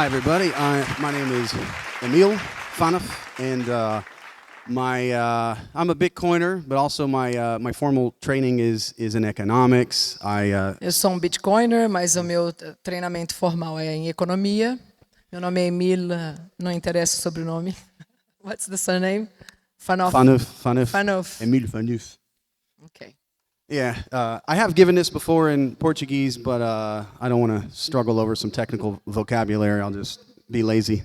Hi, everybody. My name is Emile Phaneuf, and I'm a Bitcoiner, but also my formal training is in economics. Eu sou Bitcoiner, mas o meu treinamento formal é em economia. Meu nome é Emile, não interessa o sobrenome. What's the surname? Phaneuf. Phaneuf. Emile Phaneuf. Okay. Yeah, I have given this before in Portuguese, but I don't want to struggle over some technical vocabulary. I'll just be lazy.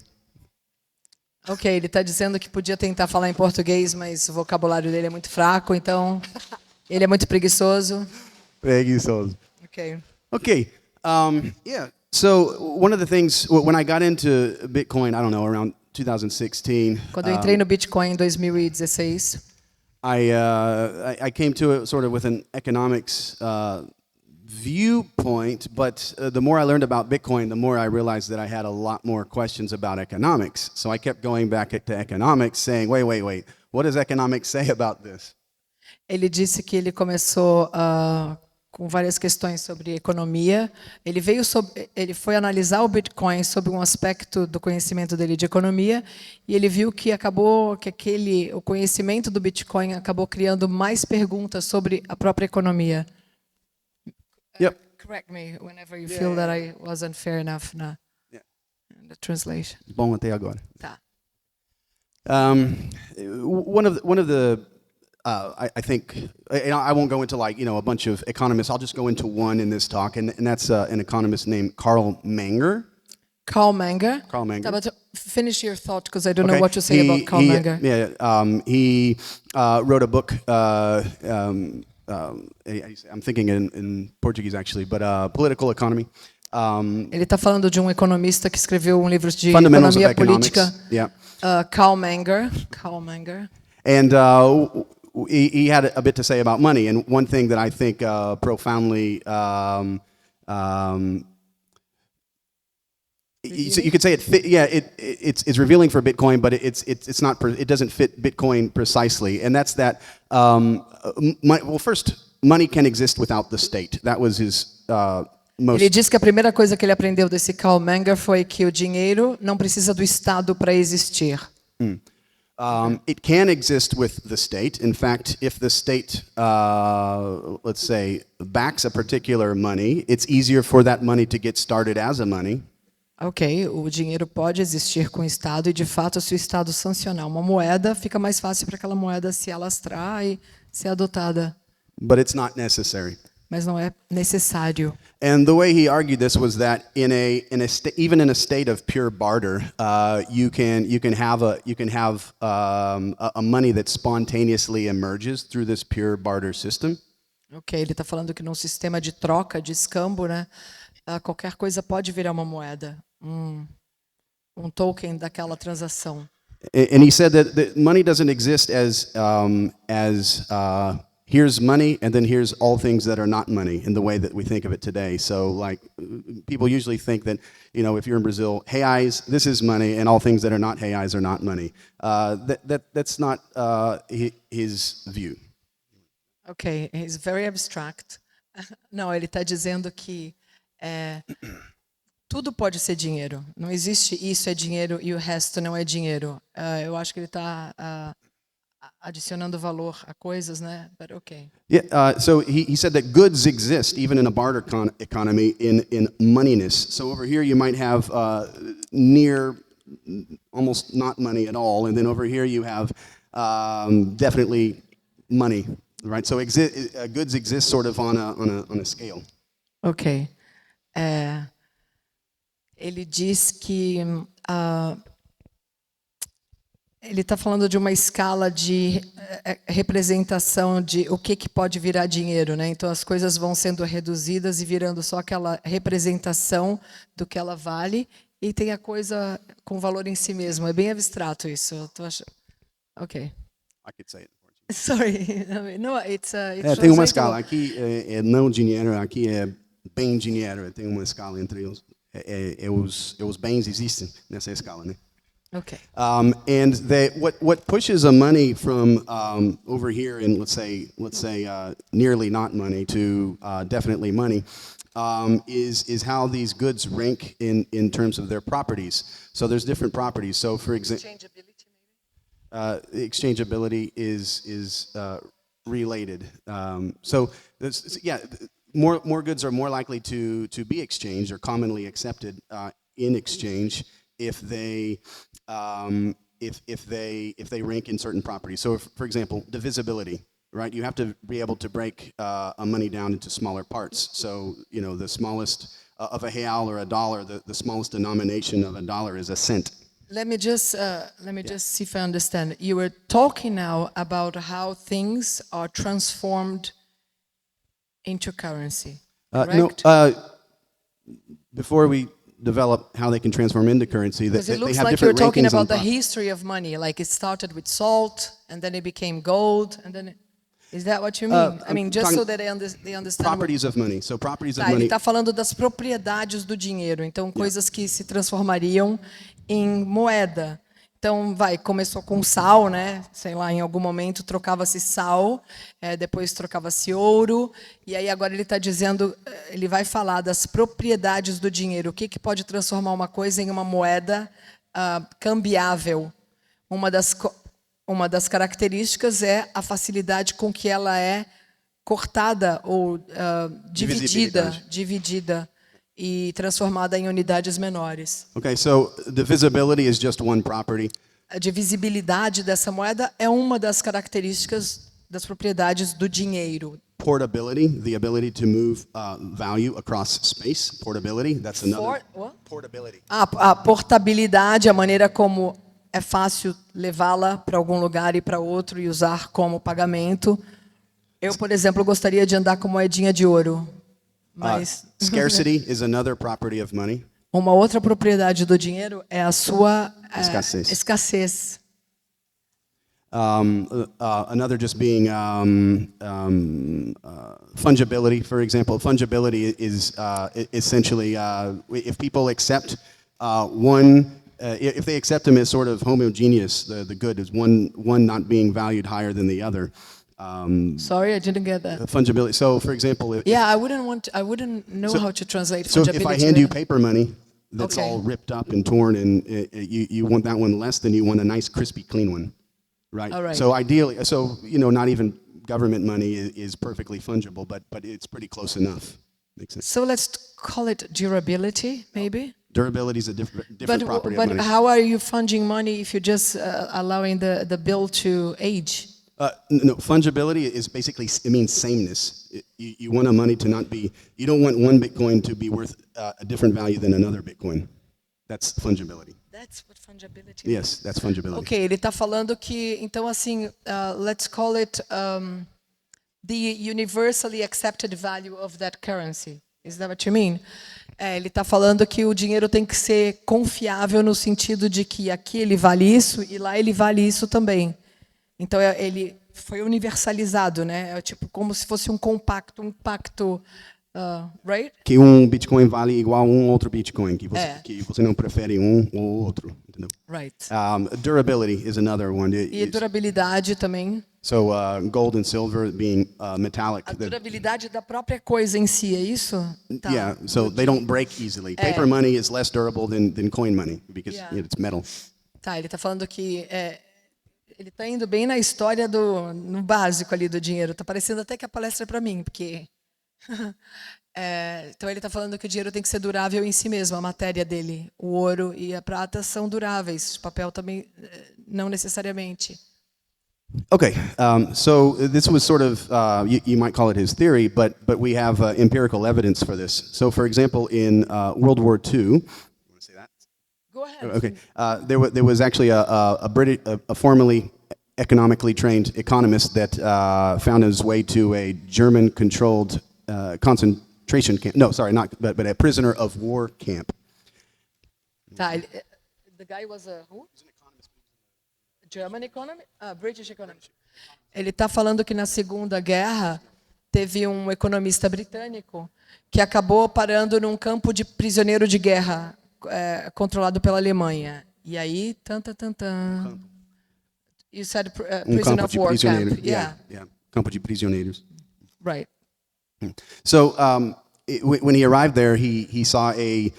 Ok, ele está dizendo que podia tentar falar em português, mas o vocabulário dele é muito fraco, então ele é muito preguiçoso. Preguiçoso. Ok. Okay. Yeah. So one of the things when I got into Bitcoin, I don't know, around 2016. Quando eu entrei no Bitcoin em 2016, I came to it sort of with an economics viewpoint, but the more I learned about Bitcoin, the more I realized that I had a lot more questions about economics. So I kept going back to economics, saying, wait, what does economics say about this? ele disse que ele começou com várias questões sobre economia. Ele foi analisar o Bitcoin sob um aspecto do conhecimento dele de economia e ele viu que o conhecimento do Bitcoin acabou criando mais perguntas sobre a própria economia. Yep. Correct me whenever you feel that I wasn't fair enough in the translation. Bom até agora. Tá. One of the I think I won't go into a bunch of economists. I'll just go into one in this talk, and that's an economist named Carl Menger. Carl Menger. Tá, but finish your thought because I don't know what to say about Carl Menger. Yeah, he wrote a book. I'm thinking in Portuguese actually, but political economy. Ele está falando de um economista que escreveu um livro de economia política. Yeah. Carl Menger. And he had a bit to say about money, and one thing that I think profoundly, you could say it's revealing for Bitcoin, but it's not. It doesn't fit Bitcoin precisely, and that's that. First, money can exist without the state. That was his most. Ele diz que a primeira coisa que ele aprendeu desse Carl Menger foi que o dinheiro não precisa do Estado para existir. It can exist with the state. In fact, if the state, let's say, backs a particular money, it's easier for that money to get started as a money. Ok, o dinheiro pode existir com o Estado e, de fato, se o Estado sancionar uma moeda, fica mais fácil para aquela moeda se alastrar e ser adotada. But it's not necessary. Mas não é necessário. And the way he argued this was that even in a state of pure barter, you can have a money that spontaneously emerges through this pure barter system. Ok, ele está falando que num sistema de troca, de escambo, né, qualquer coisa pode virar uma moeda, um token daquela transação. And he said that money doesn't exist as here's money, and then here's all things that are not money in the way that we think of it today. So, like, people usually think that, if you're in Brazil, reais, this is money, and all things that are not reais are not money. That's not his view. Ok, he's very abstract. Não, ele está dizendo que tudo pode ser dinheiro. Não existe isso é dinheiro e o resto não é dinheiro. Eu acho que ele está adicionando valor a coisas, né? But okay. Yeah. So he said that goods exist even in a barter economy in moneyness. So over here you might have near almost not money at all, and then over here you have definitely money, right? So goods exist sort of on a scale. Ok. Ele diz que ele está falando de uma escala de representação de o que pode virar dinheiro, né? Então as coisas vão sendo reduzidas e virando só aquela representação do que ela vale, e tem a coisa com valor em si mesmo. É bem abstrato isso. Eu tô achando. Ok. I could say it. Sorry, no, it's tem uma escala. Aqui é não dinheiro, aqui é bem dinheiro. Tem uma escala entre os bens existem nessa escala, né? Okay. And what pushes a money from over here in let's say nearly not money to definitely money is how these goods rank in terms of their properties. So there's different properties. So for example, exchangeability is related. So more goods are more likely to be exchanged or commonly accepted in exchange if they rank in certain properties. So, for example, divisibility, right? You have to be able to break a money down into smaller parts. So, the smallest of a real or a dollar, the smallest denomination of a dollar is a cent. Let me just see if I understand. You were talking now about how things are transformed into currency, correct? No, before we develop how they can transform into currency, Because it they looks have like you're different talking rankings on about the history of money, like it started with salt, and then it became gold, and then... Is that what you mean? I mean, just so that they understand... properties of money. So properties of Ele money. está falando das propriedades do dinheiro, então coisas que se transformariam em moeda. Então, começou com sal, né? Sei lá, em algum momento trocava-se sal, depois trocava-se ouro, e aí agora ele está dizendo, ele vai falar das propriedades do dinheiro, o que pode transformar uma coisa em uma moeda cambiável. Uma das características é a facilidade com que ela é cortada ou dividida e transformada em unidades menores. Okay, so divisibility is just one property. A divisibilidade dessa moeda é uma das características das propriedades do dinheiro. Portability, the ability to move value across space. Portability, that's another. Portability. A portabilidade, a maneira como é fácil levá-la para algum lugar e para outro e usar como pagamento. Eu, por exemplo, gostaria de andar com moedinha de ouro. Mas Scarcity is another property of money. Uma outra propriedade do dinheiro é a sua escassez. Another just being fungibility, for example. Fungibility is essentially if people accept if they accept them as sort of homogeneous, the good is one not being valued higher than the other. Sorry, I didn't get that. Fungibility. So, for example, I wouldn't know how to translate so fungibility. if I hand you paper money that's Okay. all ripped up and torn, and you want that one less than you want a nice, crispy, clean one, right? All right. So ideally, not even government money is perfectly fungible, but it's pretty close enough. Makes sense. So let's call it durability, maybe. Durability is a different property of But money. how are you funding money if you're just allowing the bill to age? No, fungibility is basically, it means sameness. You want a money to not be, you don't want one Bitcoin to be worth a different value than another Bitcoin. That's fungibility. That's what fungibility Yes, means. that's fungibility. Ok, ele está falando que, então assim, let's call it the universally accepted value of that currency. Is that what you mean? Ele está falando que o dinheiro tem que ser confiável no sentido de que aqui ele vale isso e lá ele vale isso também. Então ele foi universalizado, né? É tipo como se fosse um pacto, right? Que Bitcoin vale igual a outro Bitcoin, que você não prefere ou outro, entendeu? Right. Durability is another one. E durabilidade também. So gold and silver being metallic. A durabilidade da própria coisa em si, é isso? Tá. Yeah, so they don't break easily. Paper money is less durable than coin money because it's metal. Tá, ele está falando que ele está indo bem na história no básico ali do dinheiro. Está parecendo até que a palestra é para mim, porque então ele está falando que o dinheiro tem que ser durável em si mesmo, a matéria dele, o ouro e a prata são duráveis, o papel também não necessariamente. Okay, so this was sort of, you might call it his theory, but we have empirical evidence for this. So, for example, in World War II, you want to say that? Go ahead. Okay, there was actually a formerly economically trained economist that found his way to a German-controlled concentration camp. No, sorry, but a prisoner of war camp. Tá, the guy was a who? German economy? British economy. Ele está falando que na Segunda Guerra teve um economista britânico que acabou parando num campo de prisioneiro de guerra controlado pela Alemanha. E aí, tan. You said Um prisoner campo of de war prisioneiros. camp. Yeah. Campo de prisioneiros. Right. So when he arrived there, he saw a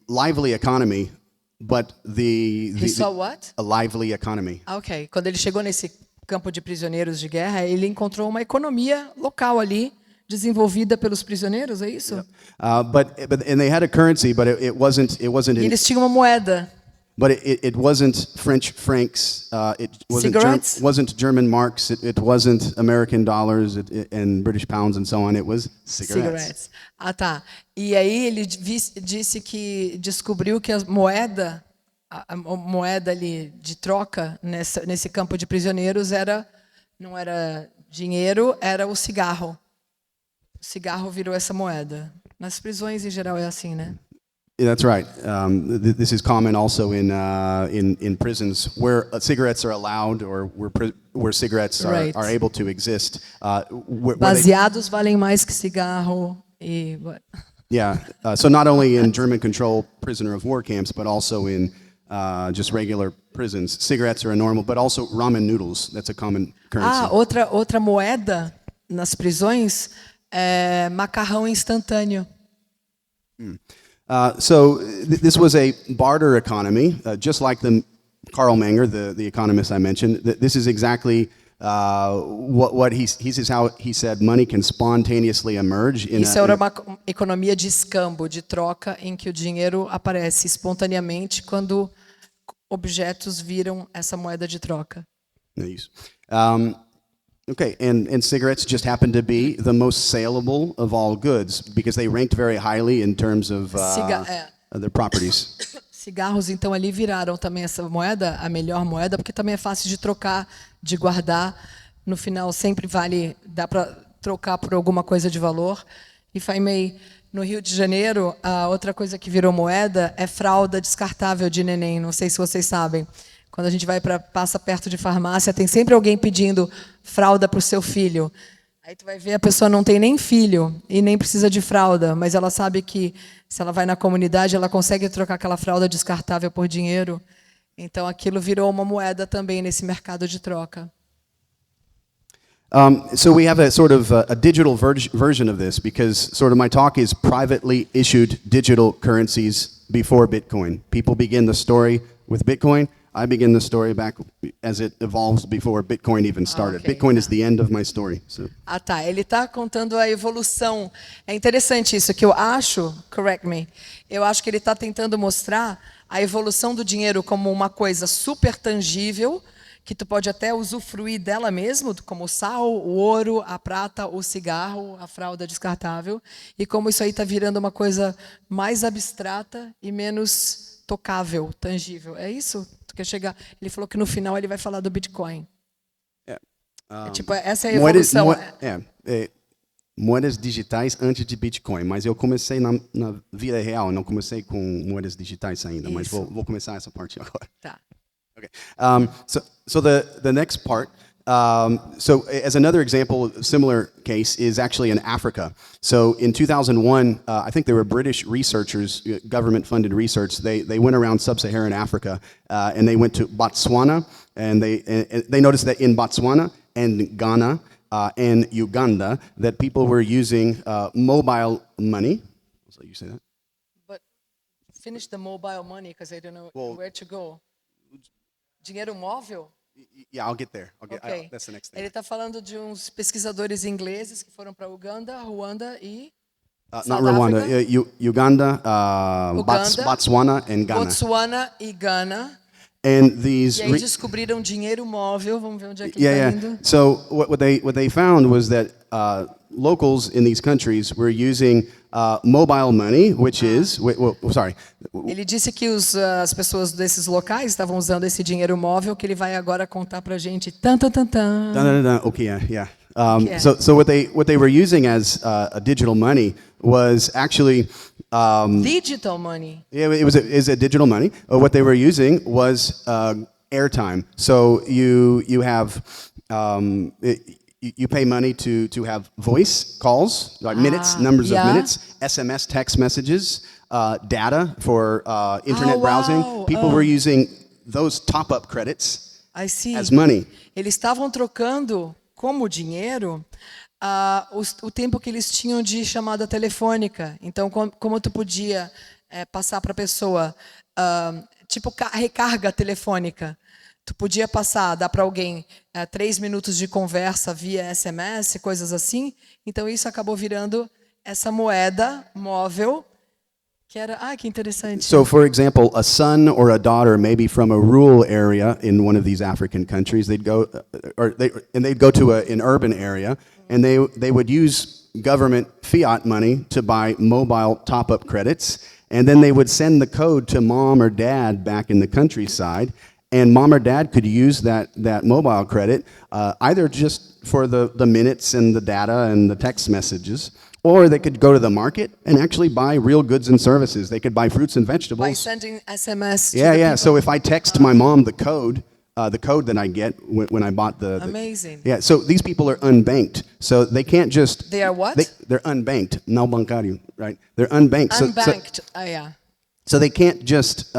lively economy, but He saw what? a lively economy. Ok. Quando ele chegou nesse campo de prisioneiros de guerra, ele encontrou uma economia local ali, desenvolvida pelos prisioneiros, é isso? And they had a currency, but it wasn't E eles tinham uma moeda. But it wasn't French francs. It wasn't Cigarettes? wasn't German marks. It wasn't American dollars and British pounds and so on. It was cigarettes. Ah, tá. E aí ele disse que descobriu que a moeda ali de troca nesse campo de prisioneiros não era dinheiro, era o cigarro. O cigarro virou essa moeda. Nas prisões em geral é assim, né? Yeah, that's right. This is common also in prisons where cigarettes are allowed or where cigarettes Right. are able to exist. Baseados valem mais que cigarro e Yeah. So not only in German control prisoner of war camps, but also in just regular prisons. Cigarettes are a normal, but also ramen noodles. That's a common currency. outra moeda nas prisões é macarrão instantâneo. This was a barter economy, just like Karl Menger, the economist I mentioned. This is exactly what he says. How he said money can spontaneously emerge. Isso era uma economia de escambo, de troca, em que o dinheiro aparece espontaneamente quando objetos viram essa moeda de troca. Isso. Okay, and cigarettes just happen to be the most saleable of all goods because they ranked very highly in terms of their properties. Cigarros, então, ali viraram também essa moeda, a melhor moeda, porque também é fácil de trocar, de guardar. No final, sempre dá para trocar por alguma coisa de valor. E Faimei, no Rio de Janeiro, a outra coisa que virou moeda é fralda descartável de neném. Não sei se vocês sabem. Quando a gente passa perto de farmácia, tem sempre alguém pedindo fralda para o seu filho. Aí tu vai ver, a pessoa não tem nem filho e nem precisa de fralda, mas ela sabe que se ela vai na comunidade, ela consegue trocar aquela fralda descartável por dinheiro. Então aquilo virou uma moeda também nesse mercado de troca. So we have a sort of a digital version of this because sort of my talk is privately issued digital currencies before Bitcoin. People begin the story with Bitcoin. I begin the story back as it evolves before Bitcoin even started. Okay. Bitcoin is the end of my story. So. Ah, tá. Ele está contando a evolução. É interessante isso, que eu acho, correct me, eu acho que ele está tentando mostrar a evolução do dinheiro como uma coisa super tangível, que tu pode até usufruir dela mesmo, como o sal, o ouro, a prata, o cigarro, a fralda descartável, e como isso aí está virando uma coisa mais abstrata e menos tocável, tangível. É isso? Tu quer chegar? Ele falou que no final ele vai falar do Bitcoin. Tipo, essa é a evolução. Moedas digitais antes de Bitcoin, mas eu comecei na vida real, não comecei com moedas digitais ainda, mas vou começar essa parte agora. Tá. Okay. So the next part. So as another example, similar case is actually in Africa. So in 2001, I think there were British researchers, government-funded research. They went around sub-Saharan Africa and they went to Botswana, and they noticed that in Botswana and Ghana and Uganda that people were using mobile money. So you say that? But finish the mobile money because I don't know where to go. Dinheiro móvel? Yeah, I'll get there. Okay. That's the next thing. Ele está falando de uns pesquisadores ingleses que foram para Uganda, Ruanda e not Rwanda, Uganda, Botswana and Ghana. Botswana e Ghana. And these E aí descobriram dinheiro móvel. Vamos ver onde é que ele está indo. So what they found was that locals in these countries were using mobile money, which is sorry. Ele disse que as pessoas desses locais estavam usando esse dinheiro móvel que ele vai agora contar para a gente. Okay, yeah. So what they were using as a digital money was actually digital money. Yeah, it was a digital money. What they were using was airtime. So you have you pay money to have voice calls, like minutes, numbers yeah. of minutes, SMS text messages, data for internet wow. browsing. People were using those top-up credits I see. as money. Eles estavam trocando como dinheiro o tempo que eles tinham de chamada telefônica. Então, como tu podia passar para a pessoa, tipo recarga telefônica. Tu podia dar para alguém 3 minutos de conversa via SMS, coisas assim. Então, isso acabou virando essa moeda móvel, que era... que interessante. So, for example, a son or a daughter, maybe from a rural area in one of these African countries, they'd go to an urban area, and they would use government fiat money to buy mobile top-up credits, and then they would send the code to mom or dad back in the countryside, and mom or dad could use that mobile credit either just for the minutes and the data and the text messages, or they could go to the market and actually buy real goods and services. They could buy fruits and vegetables. By sending SMS to yeah, the yeah. people. So if I text my mom the code that I get when I bought the... Amazing. Yeah, so these people are unbanked. So they can't just... They are what? They're unbanked. Não bancário, right? They're unbanked. Unbanked. Yeah. So they can't just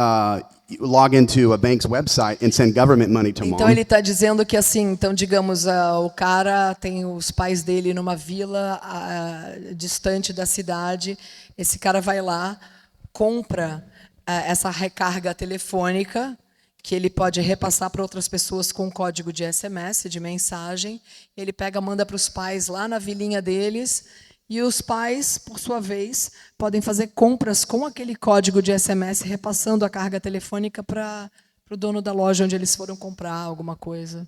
log into a bank's website and send government money to mom. Então ele está dizendo que assim, então digamos, o cara tem os pais dele numa vila distante da cidade. Esse cara vai lá, compra essa recarga telefônica que ele pode repassar para outras pessoas com código de SMS, de mensagem. Ele pega, manda para os pais lá na vilinha deles. E os pais, por sua vez, podem fazer compras com aquele código de SMS, repassando a carga telefônica para o dono da loja onde eles foram comprar alguma coisa.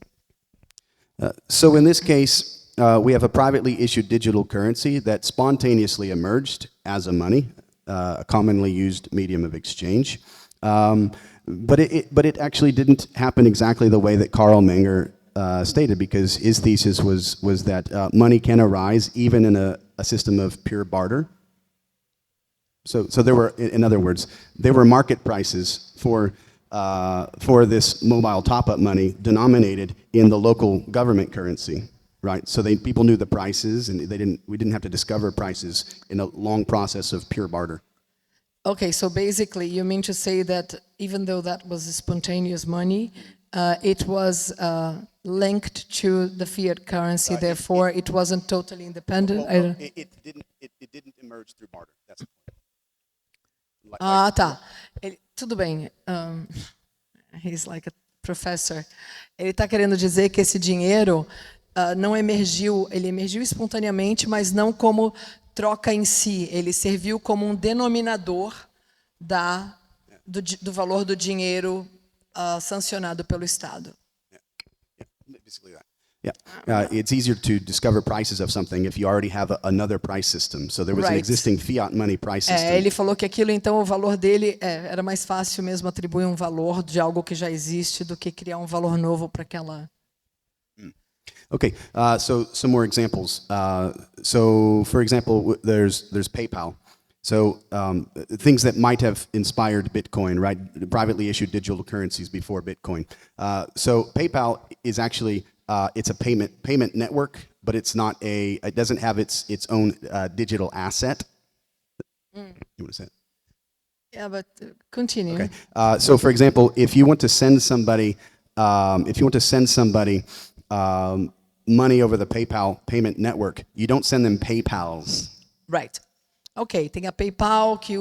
So in this case, we have a privately issued digital currency that spontaneously emerged as a money, a commonly used medium of exchange. But it actually didn't happen exactly the way that Karl Menger stated, because his thesis was that money can arise even in a system of pure barter. So there were, in other words, there were market prices for this mobile top-up money denominated in the local government currency, right? So people knew the prices, and we didn't have to discover prices in a long process of pure barter. Okay, so basically you mean to say that even though that was spontaneous money, it was linked to the fiat currency, therefore it wasn't totally independent? It didn't emerge through barter. That's the point. Tá. Tudo bem. He's like a professor. Ele está querendo dizer que esse dinheiro não emergiu, ele emergiu espontaneamente, mas não como troca em si. Ele serviu como um denominador do valor do dinheiro sancionado pelo Estado. Basically that. Yeah, it's easier to discover prices of something if you already have another price system. So there was an existing fiat money price system. Ele falou que aquilo, então, o valor dele era mais fácil mesmo atribuir um valor de algo que já existe do que criar um valor novo para aquela. Okay, so some more examples. So, for example, there's PayPal. So things that might have inspired Bitcoin, right? Privately issued digital currencies before Bitcoin. So PayPal is actually it's a payment network, but it's not it doesn't have its own digital asset. You want to say it? Yeah, but continue. Okay. So for example, if you want to send somebody money over the PayPal payment network, you don't send them PayPals. Right. Ok, tem a PayPal que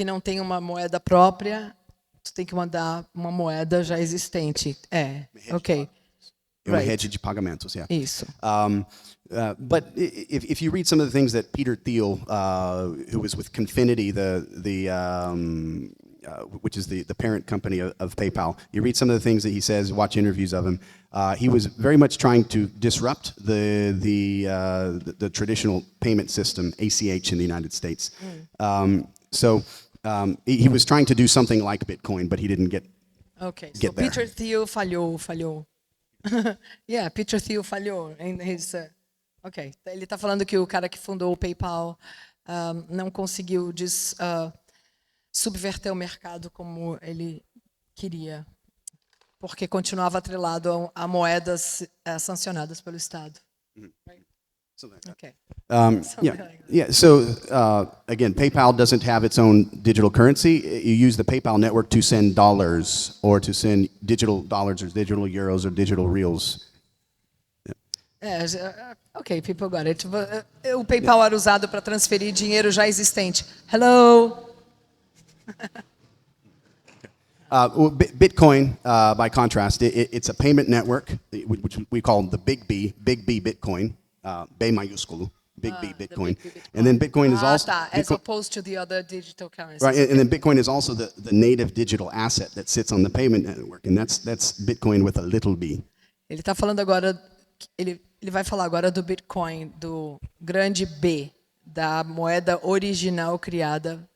não tem uma moeda própria, tu tem que mandar uma moeda já existente. Ok. Uma rede de pagamentos, yeah. Isso. But if you read some of the things that Peter Thiel, who was with Confinity, which is the parent company of PayPal, you read some of the things that he says, watch interviews of him. He was very much trying to disrupt the traditional payment system, ACH, in the United States. He was trying to do something like Bitcoin, but he didn't get Okay, so there. Peter Thiel falhou. Yeah, Peter Thiel falhou. Ok, ele está falando que o cara que fundou o PayPal não conseguiu subverter o mercado como ele queria. porque continuava atrelado a moedas sancionadas pelo Estado. Something like that. Okay. Yeah, yeah. So again, PayPal doesn't have its own digital currency. You use the PayPal network to send dollars or to send digital dollars or digital euros or digital reals. Ok, people got it. O PayPal era usado para transferir dinheiro já existente. Hello. Bitcoin, by contrast, it's a payment network, which we call the Big B Bitcoin, B maiúsculo, Big B Bitcoin. And then Bitcoin is also... as opposed to the other digital currencies. Right, and then Bitcoin is also the native digital asset that sits on the payment network, and that's Bitcoin with a little b. Ele está falando agora, ele vai falar agora do Bitcoin, do grande B, da moeda original criada.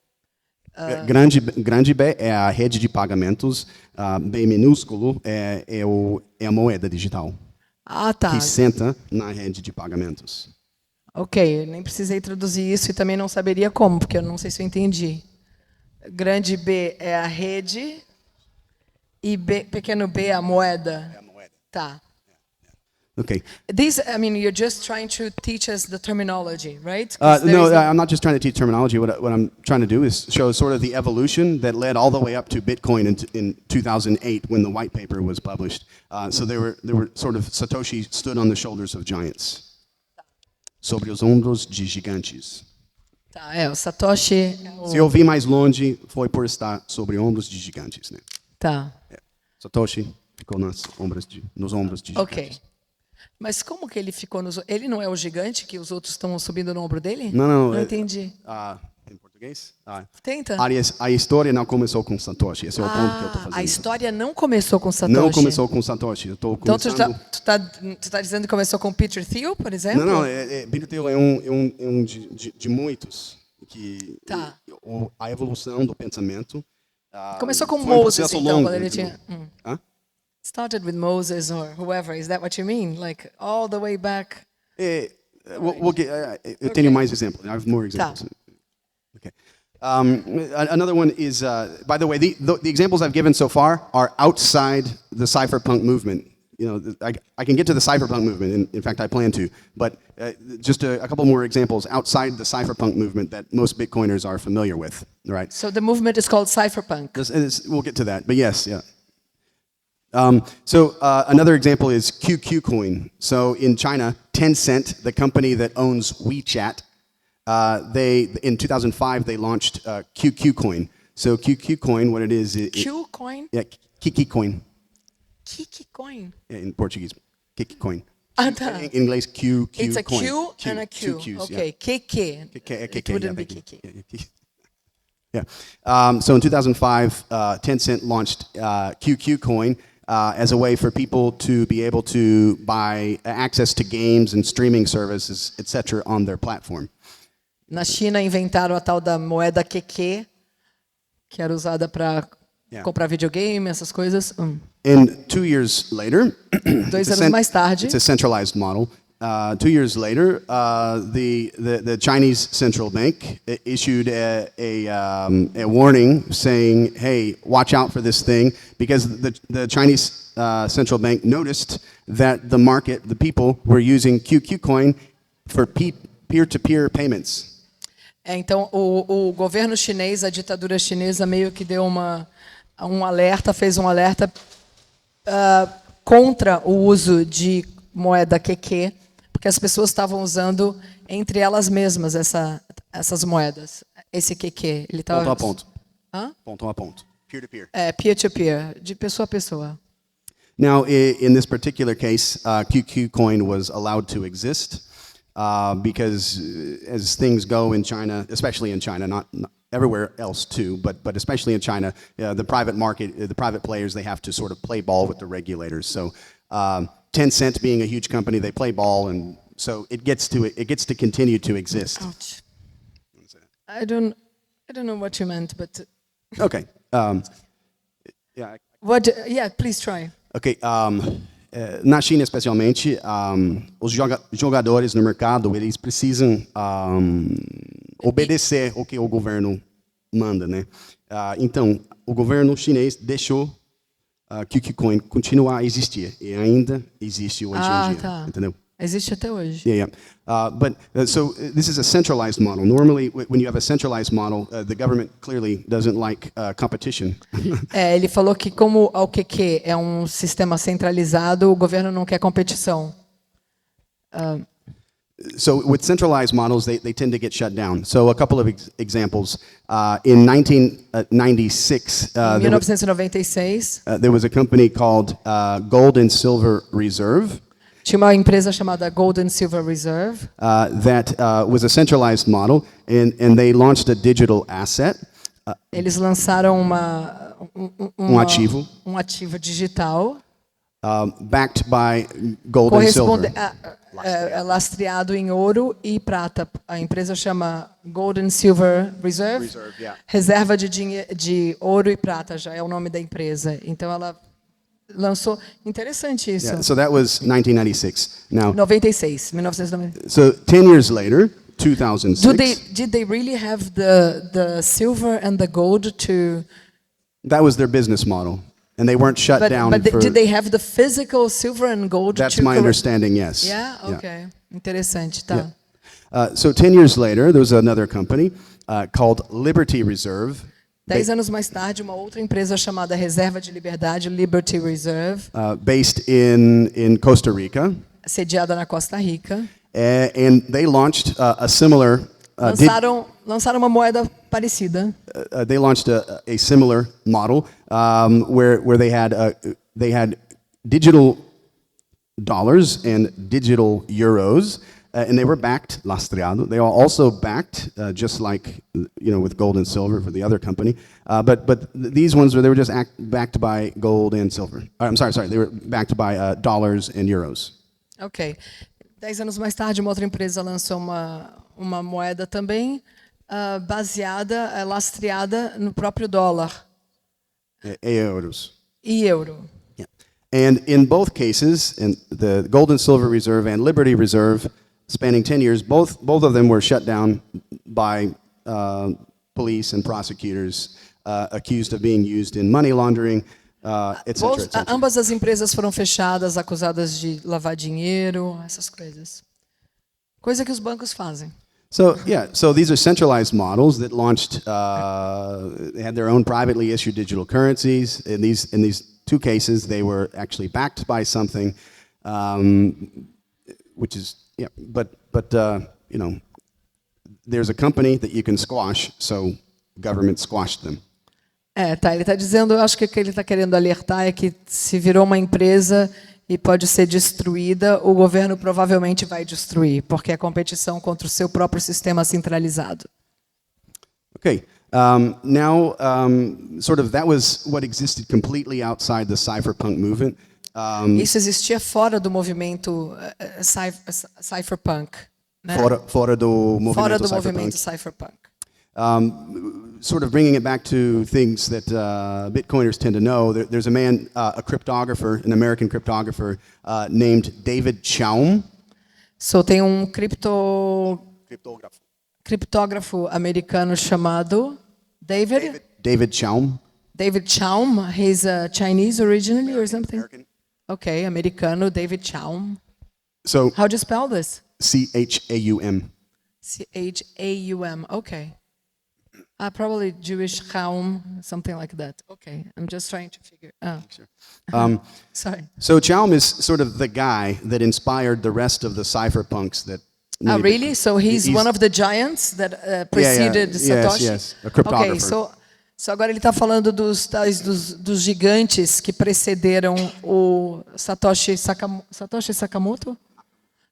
Grande B é a rede de pagamentos, B minúsculo é a moeda digital, Tá. que senta na rede de pagamentos. Ok, nem precisei traduzir isso e também não saberia como, porque eu não sei se eu entendi. Grande B é a rede e pequeno b é a moeda. É a moeda. Tá. Okay. I mean, you're just trying to teach us the terminology, right? No, I'm not just trying to teach terminology. What I'm trying to do is show sort of the evolution that led all the way up to Bitcoin in 2008 when the white paper was published. So they were sort of, Satoshi stood on the shoulders of giants. Sobre os ombros de gigantes. Tá, o Satoshi... Se eu vi mais longe, foi por estar sobre ombros de gigantes, né? Tá. Satoshi ficou nos ombros de gigantes. Ok. Mas como que ele ficou nos... Ele não é o gigante que os outros estão subindo no ombro dele? Não. Não entendi. Em português? Tenta. A história não começou com Satoshi. Esse é o ponto que eu estou fazendo. A história não começou com Satoshi. Não começou com Satoshi. Eu estou Então começando... tu tá dizendo que começou com Peter Thiel, por exemplo? Não. Peter Thiel é um de muitos. Tá. A evolução do pensamento... Começou com foi Moses, processo então, longo, quando ele entendeu? tinha... Hã? Started with Moses or whoever. Is that what you mean? Like all the way back? We'll get, eu tenho mais exemplos. I have more examples. Okay. Another one is, by the way, the examples I've given so far are outside the cypherpunk movement. You know, I can get to the cypherpunk movement. In fact, I plan to. But just a couple more examples outside the cypherpunk movement that most Bitcoiners are familiar with. Right? So the movement is called cypherpunk. We'll get to that. But yes, yeah. So another example is QQ Coin. So in China, Tencent, the company that owns WeChat, in 2005 they launched QQ Coin. So QQ Coin, what it is? Q coin? Yeah, Kiki Coin. Kiki coin. Yeah, in Portuguese, Kiki Coin. Tá. In English, QQ It's a Coin. Q and a Q. Two Qs, Okay, KK. It wouldn't be Kiki. Yeah. So in 2005, Tencent launched QQ Coin as a way for people to be able to buy access to games and streaming services, etc., on their platform. Na China inventaram a tal da moeda QQ, que era usada para comprar videogame, essas coisas. And 2 years later, 2 anos mais tarde, it's a centralized model. 2 years later, the Chinese central bank issued a warning saying, "Hey, watch out for this thing," because the Chinese central bank noticed that the market, the people, were using QQ Coin for peer-to-peer payments. Então o governo chinês, a ditadura chinesa, meio que deu um alerta, fez um alerta contra o uso de moeda QQ, porque as pessoas estavam usando entre elas mesmas essas moedas. Esse QQ, ele estava... Ponto a ponto. Hã? Ponto a ponto. Peer-to-peer. Peer-to-peer, de pessoa a pessoa. Now, in this particular case, QQ Coin was allowed to exist because as things go in China, especially in China, not everywhere else too, but especially in China, the private market, the private players, they have to sort of play ball with the regulators. So Tencent being a huge company, they play ball, and so it gets to continue to exist. Ouch. I don't know what you meant, but... Okay. Yeah, please try. Ok, na China especialmente, os jogadores no mercado, eles precisam obedecer o que o governo manda, né? Então, o governo chinês deixou que o Qcoin continua a existir. E ainda existe hoje em dia. Tá. Entendeu? Existe até hoje. Yeah, yeah. So this is a centralized model. Normally, when you have a centralized model, the government clearly doesn't like competition. Ele falou que como o QQ é um sistema centralizado, o governo não quer competição. So with centralized models, they tend to get shut down. So a couple of examples. In 1996, Em 1996, there was a company called Gold and Silver Reserve. tinha uma empresa chamada Gold and Silver Reserve. That was a centralized model, and they launched a digital asset. Eles lançaram Ativo. um ativo digital. Backed by gold and silver. Lastreado em ouro e prata. A empresa chama Gold and Silver Reserve. Yeah. Reserva de ouro e prata já é o nome da empresa. Então ela lançou. Interessante isso. Yeah, so that was 1996. Now, 1996. so 10 years later, 2006. Did they really have the silver and the gold to? That was their business model, and they weren't shut down. But did they have the physical silver and gold? That's my understanding. Yes. Yeah. Okay. Interessante, tá. Yeah. So 10 years later, there was another company called Liberty Reserve. 10 anos mais tarde, uma outra empresa chamada Reserva de Liberdade, Liberty Reserve, Based in Costa Rica. sediada na Costa Rica. And they launched a similar. Lançaram uma moeda parecida. They launched a similar model where they had digital dollars and digital euros, and they were backed, lastreado. They are also backed, just like with gold and silver for the other company. But these ones they were just backed by gold and silver. I'm sorry, they were backed by dollars and euros. Ok. 10 anos mais tarde, uma outra empresa lançou uma moeda também lastreada no próprio dólar. Euros. E euro. Yeah. And in both cases, in the Gold and Silver Reserve and Liberty Reserve, spanning 10 years, both of them were shut down by police and prosecutors accused of being used in money laundering, etc. Ambas as empresas foram fechadas, acusadas de lavar dinheiro, essas coisas. Coisa que os bancos fazem. So these are centralized models that launched. They had their own privately issued digital currencies. In these two cases, they were actually backed by something, which is But there's a company that you can squash, so government squashed them. Ele está dizendo, eu acho que o que ele está querendo alertar é que se virou uma empresa e pode ser destruída, o governo provavelmente vai destruir, porque é competição contra o seu próprio sistema centralizado. Okay. Now, sort of that was what existed completely outside the cypherpunk movement. Isso existia fora do movimento cypherpunk. Né? Fora do movimento cypherpunk. Sort of bringing it back to things that Bitcoiners tend to know, there's a man, a cryptographer, an American cryptographer, named David Chaum. So tem criptógrafo americano chamado David Chaum. David Chaum. He's Chinese originally or something? American. Okay, americano, David Chaum. So how do you spell this? C-H-A-U-M. C-H-A-U-M. Okay. Probably Jewish Chaum, something like that. Okay, I'm just trying to figure. Sure. Sorry. So Chaum is sort of the guy that inspired the rest of the cypherpunks that. Really? So he's one of the giants that preceded Satoshi? Yes, a cryptographer. Okay, so agora ele está falando dos gigantes que precederam o Satoshi Sakamoto?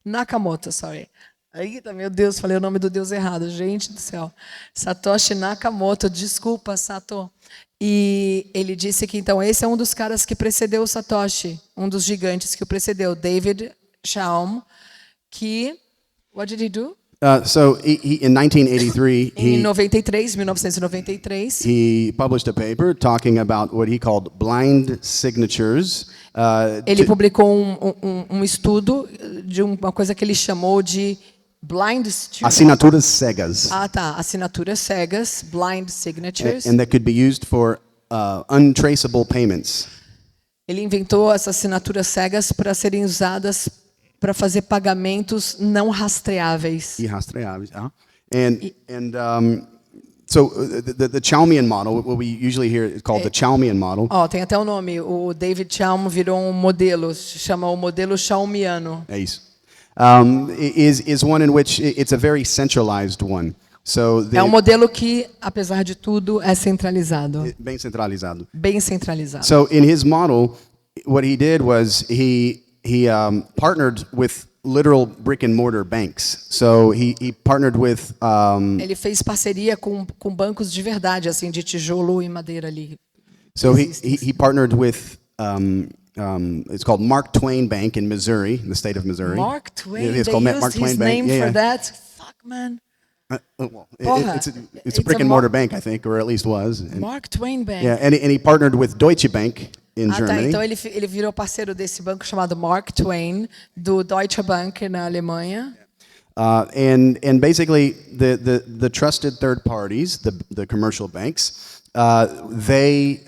Nakamoto, sorry. Eita, meu Deus, falei o nome do Deus errado, gente do céu. Satoshi Nakamoto, desculpa, Sato. E ele disse que então esse é um dos caras que precedeu o Satoshi, um dos gigantes que o precedeu, David Chaum, que what did he do? So in 1983, em 1993, he published a paper talking about what he called blind signatures. Ele publicou um estudo de uma coisa que ele chamou de blind assinaturas cegas. Assinaturas cegas, blind signatures. And that could be used for untraceable payments. Ele inventou essas assinaturas cegas para serem usadas para fazer pagamentos não rastreáveis. Irrastreáveis. So the Chalmian model, what we usually hear is called the Chalmian model. Tem até o nome. O David Chalm virou um modelo, se chama o modelo chalmiano. É isso. Is one in which it's a very centralized one. So É um modelo que, apesar de tudo, é centralizado. bem centralizado. Bem centralizado. So in his model, what he did was he partnered with literal brick and mortar banks. So he partnered with Ele fez parceria com bancos de verdade, assim, de tijolo e madeira ali. so he partnered with it's called Mark Twain Bank in Missouri, in the state of Missouri. Mark Twain, It's they called used Mark Twain his Bank. name for that? Fuck, man. Well, Porra, it's it's a brick a and mortar bank, I think, or at least was. And, Mark Twain Bank. yeah, and he partnered with Deutsche Bank in Germany. Então ele virou parceiro desse banco chamado Mark Twain, do Deutsche Bank na Alemanha. And basically the trusted third parties, the commercial banks, they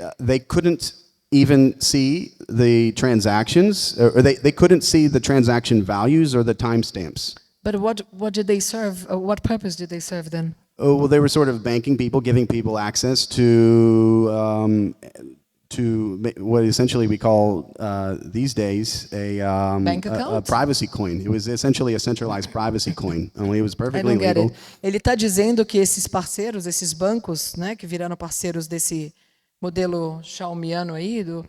couldn't even see the transactions, or they couldn't see the transaction values or the timestamps. But what did they serve? What purpose did they serve then? Oh, well, they were sort of banking people, giving people access to what essentially we call these days Bank a account? privacy coin. It was essentially a centralized privacy coin, only it was I perfectly don't get legal. it. Ele está dizendo que esses parceiros, esses bancos, né, que viraram parceiros desse modelo chalmiano aí, do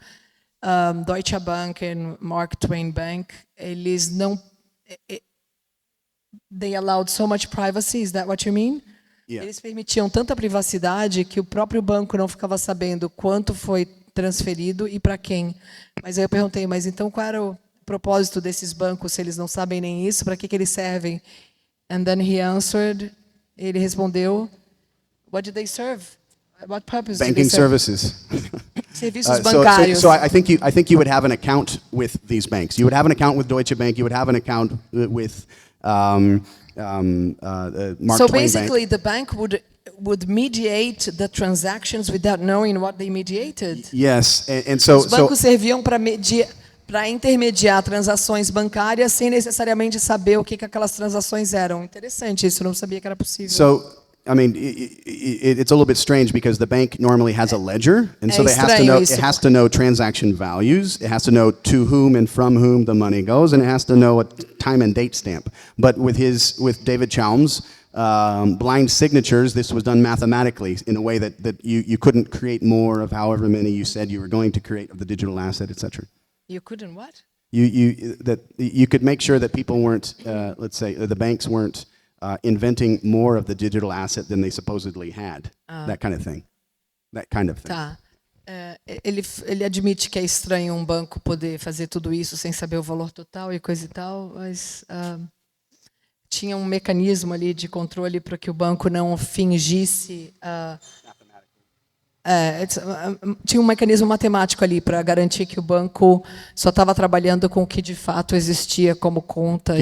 Deutsche Bank e Mark Twain Bank, eles não... They allowed so much privacy, is that what you mean? Yeah. Eles permitiam tanta privacidade que o próprio banco não ficava sabendo quanto foi transferido e para quem. Mas aí eu perguntei, mas então qual era o propósito desses bancos se eles não sabem nem isso? Para que eles servem? And then he answered, ele respondeu, what did they serve? What purpose did Banking they serve? services. Serviços bancários. So I think you would have an account with these banks. You would have an account with Deutsche Bank. You would have an account with Mark So Twain basically, Bank. the bank would mediate the transactions without knowing what they mediated. Yes, and so Os bancos serviam para intermediar transações bancárias sem necessariamente saber o que aquelas transações eram. Interessante isso, eu não sabia que era possível. So I mean, it's a little bit strange because the bank normally has a ledger, and so it has to know transaction values, it has to know to whom and from whom the money goes, and it has to know a time and date stamp. But with David Chalm's blind signatures, this was done mathematically in a way that you couldn't create more of however many you said you were going to create of the digital asset, etc. You couldn't what? You could make sure that people weren't, let's say, the banks weren't inventing more of the digital asset than they supposedly had. That kind of thing. Tá. Ele admite que é estranho um banco poder fazer tudo isso sem saber o valor total e coisa e tal, mas tinha um mecanismo ali de controle para que o banco não fingisse. Tinha um mecanismo matemático ali para garantir que o banco só estava trabalhando com o que de fato existia como conta.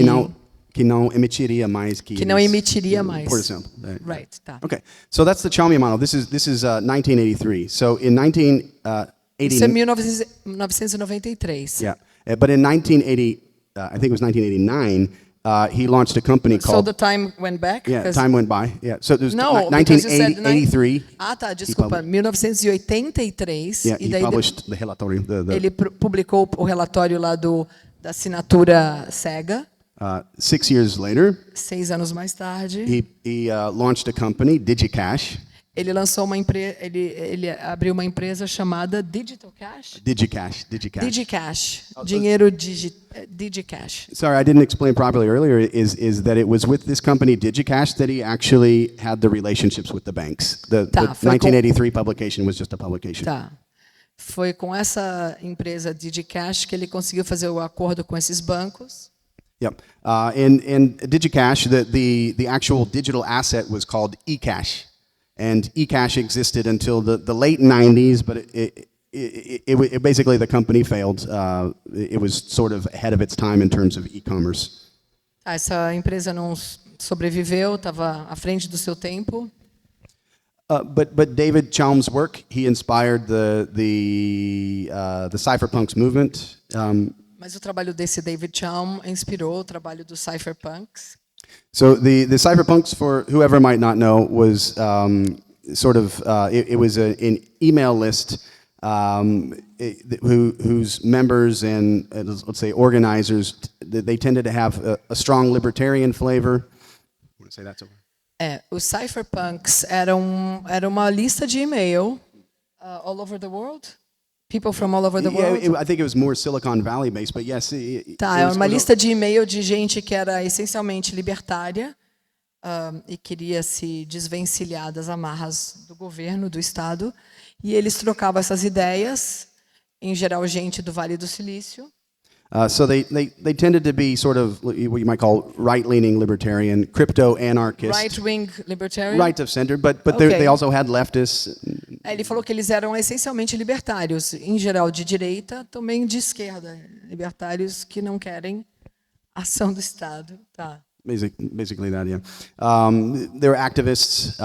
Que não emitiria mais que não emitiria mais. Por exemplo. Right, tá. Okay, so that's the Chalmian model. This is 1983. So in 1980. Isso é 1993. Yeah, but in 1980, I think it was 1989. He launched a company called. So the time went back. Yeah, time went by. Yeah, so there's no, 1983. Tá, desculpa, 1983. Yeah, he published the relatório. Ele publicou o relatório lá da assinatura cega. 6 years later, 6 anos mais tarde, he launched a company, DigiCash. Ele lançou ele abriu uma empresa chamada Digital Cash. DigiCash. Dinheiro DigiCash. Sorry, I didn't explain properly earlier. Is that it was with this company DigiCash that he actually had the relationships with the banks. The 1983 publication was just a publication. Tá. Foi com essa empresa DigiCash que ele conseguiu fazer o acordo com esses bancos. Yep. In DigiCash, the actual digital asset was called eCash. And eCash existed until the late 90s, but it basically the company failed. It was sort of ahead of its time in terms of e-commerce. Essa empresa não sobreviveu, estava à frente do seu tempo. But David Chaum's work, he inspired the cypherpunks movement. Mas o trabalho desse David Chaum inspirou o trabalho dos cypherpunks. So the cypherpunks, for whoever might not know, was it was an email list whose members and let's say organizers, they tended to have a strong libertarian flavor. I want to say that's over. Os cypherpunks era uma lista de e-mail all over the world. People from all over the world. I think it was more Silicon Valley based, but yes. Era uma lista de e-mail de gente que era essencialmente libertária e queria se desvencilhar das amarras do governo, do Estado. E eles trocavam essas ideias, em geral gente do Vale do Silício. So they tended to be sort of what you might call right-leaning libertarian, crypto-anarchist. Right-wing libertarian. Right of center, but Okay. they also had leftists. Ele falou que eles eram essencialmente libertários, em geral de direita, também de esquerda, libertários que não querem ação do Estado. Tá. Basically that, yeah. They were activists,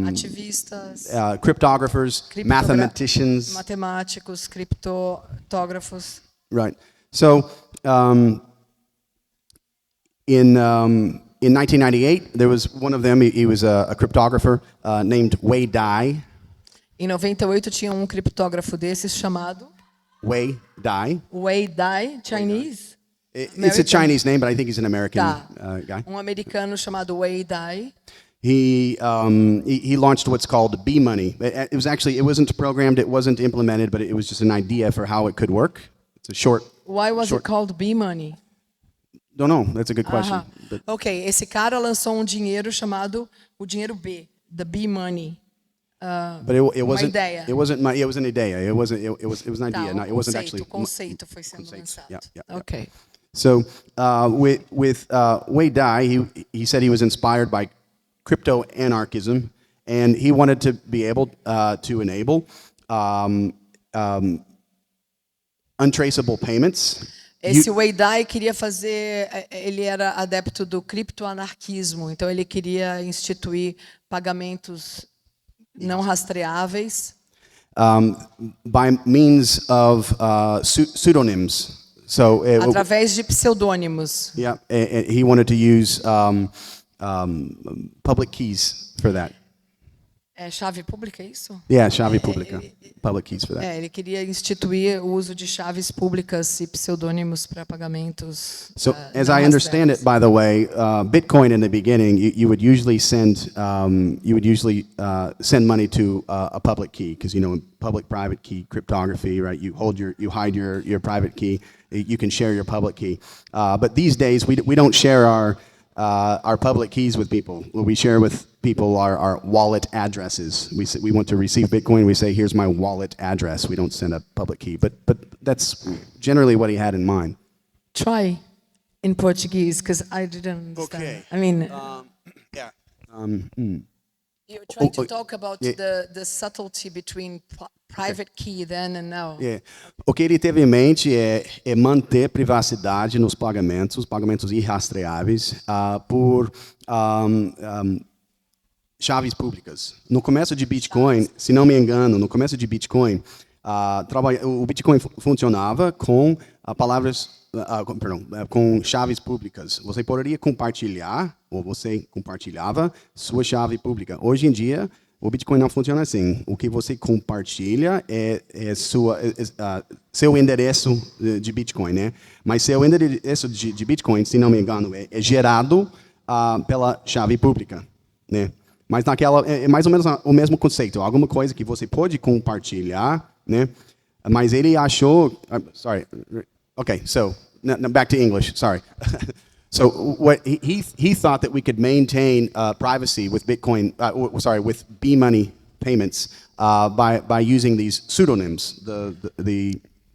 Ativistas, cryptographers, mathematicians. matemáticos, criptógrafos. Right. So in 1998, there was one of them. He was a cryptographer named Wei Dai. Em 98 tinha um criptógrafo desses chamado Wei Dai. Wei Dai, Chinese. It's a Chinese name, but I think he's an American guy. Americano chamado Wei Dai. He launched what's called B-Money. It wasn't programmed, it wasn't implemented, but it was just an idea for how it could work. It's a short. Why was it called B-Money? Don't know. That's a good question. Ok, esse cara lançou um dinheiro chamado o dinheiro B, the B-Money. But it wasn't. Ideia. It wasn't my. It was an idea. It was an idea. Tá, It wasn't actually. O conceito foi sendo lançado. Yeah. Ok. So with Wei Dai, he said he was inspired by crypto anarchism, and he wanted to be able to enable untraceable payments. Esse Wei Dai queria fazer, ele era adepto do criptoanarquismo, então ele queria instituir pagamentos não rastreáveis by means of pseudonyms. So através de pseudônimos. Yeah, he wanted to use public keys for that. É chave pública, é isso? Yeah, chave pública. Public keys for that. Ele queria instituir o uso de chaves públicas e pseudônimos para pagamentos. So, as I understand it, by the way, Bitcoin in the beginning, you would usually send money to a public key because public-private key cryptography, right? You hide your private key. You can share your public key. But these days, we don't share our public keys with people. We share with people our wallet addresses. We want to receive Bitcoin. We say, here's my wallet address. We don't send a public key. But that's generally what he had in mind. Try in Portuguese, because I didn't understand. Okay. I mean, Yeah. you're trying to talk about the subtlety between private key then and now. Yeah. O que ele teve em mente é manter privacidade nos pagamentos irrastreáveis, por chaves públicas. No começo de Bitcoin, se não me engano, o Bitcoin funcionava com com chaves públicas. Você poderia compartilhar, ou você compartilhava sua chave pública. Hoje em dia, o Bitcoin não funciona assim. O que você compartilha é seu endereço de Bitcoin, né? Mas seu endereço de Bitcoin, se não me engano, é gerado pela chave pública, né? Mas é mais ou menos o mesmo conceito. Alguma coisa que você pode compartilhar, né? Mas ele achou... sorry. Okay, so back to English. Sorry. So what he thought that we could maintain privacy with Bitcoin, with B-money payments by using these pseudonyms.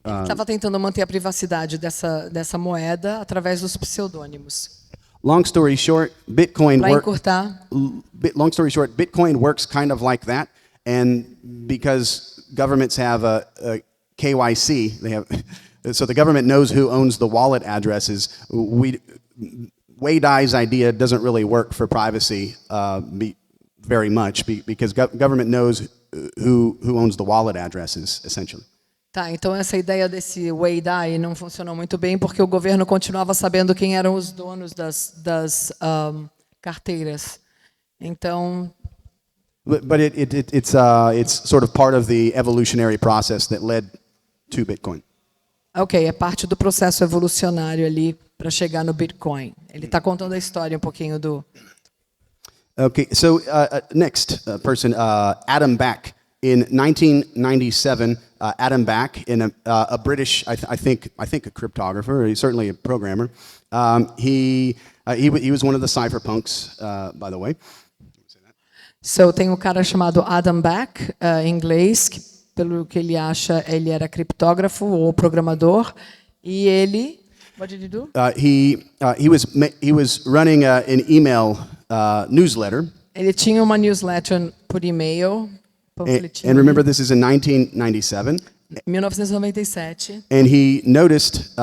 Estava tentando manter a privacidade dessa moeda através dos pseudônimos. Long story short, Bitcoin works kind of like that, and because governments have a KYC, so the government knows who owns the wallet addresses. Wei Dai's idea doesn't really work for privacy. very much because government knows who owns the wallet addresses, essentially. Tá, então essa ideia desse Weidai não funcionou muito bem porque o governo continuava sabendo quem eram os donos das carteiras. Então, But it's sort of part of the evolutionary process that led to Bitcoin. ok, é parte do processo evolucionário ali para chegar no Bitcoin. Ele está contando a história um pouquinho do... Okay, so next person, Adam Back. In 1997, Adam Back, in a British, I think a cryptographer, he's certainly a programmer. He was one of the cypherpunks, by the way. So, tem um cara chamado Adam Back, em inglês, que, pelo que ele acha, ele era criptógrafo ou programador, e ele... What did he do? He was running an email newsletter. Ele tinha uma newsletter por e-mail, And remember, this is in 1997. 1997. And he noticed,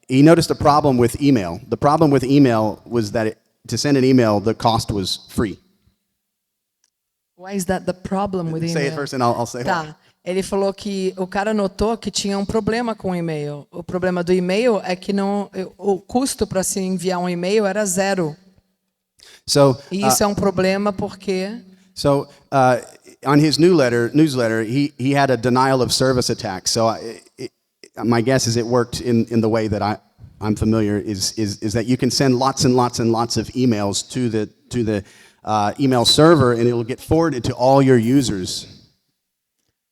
he noticed a problem with email. The problem with email was that to send an email, the cost was free. Why is that the problem with email? Say it first and I'll say Tá. Ele falou que o cara notou que tinha um problema com o e-mail. O problema do e-mail é que o custo para se enviar um e-mail era zero. E isso é um problema porque... On his newsletter, he had a denial of service attack. So my guess is it worked in the way that I'm familiar is that you can send lots and lots and lots of emails to the email server and it'll get forwarded to all your users.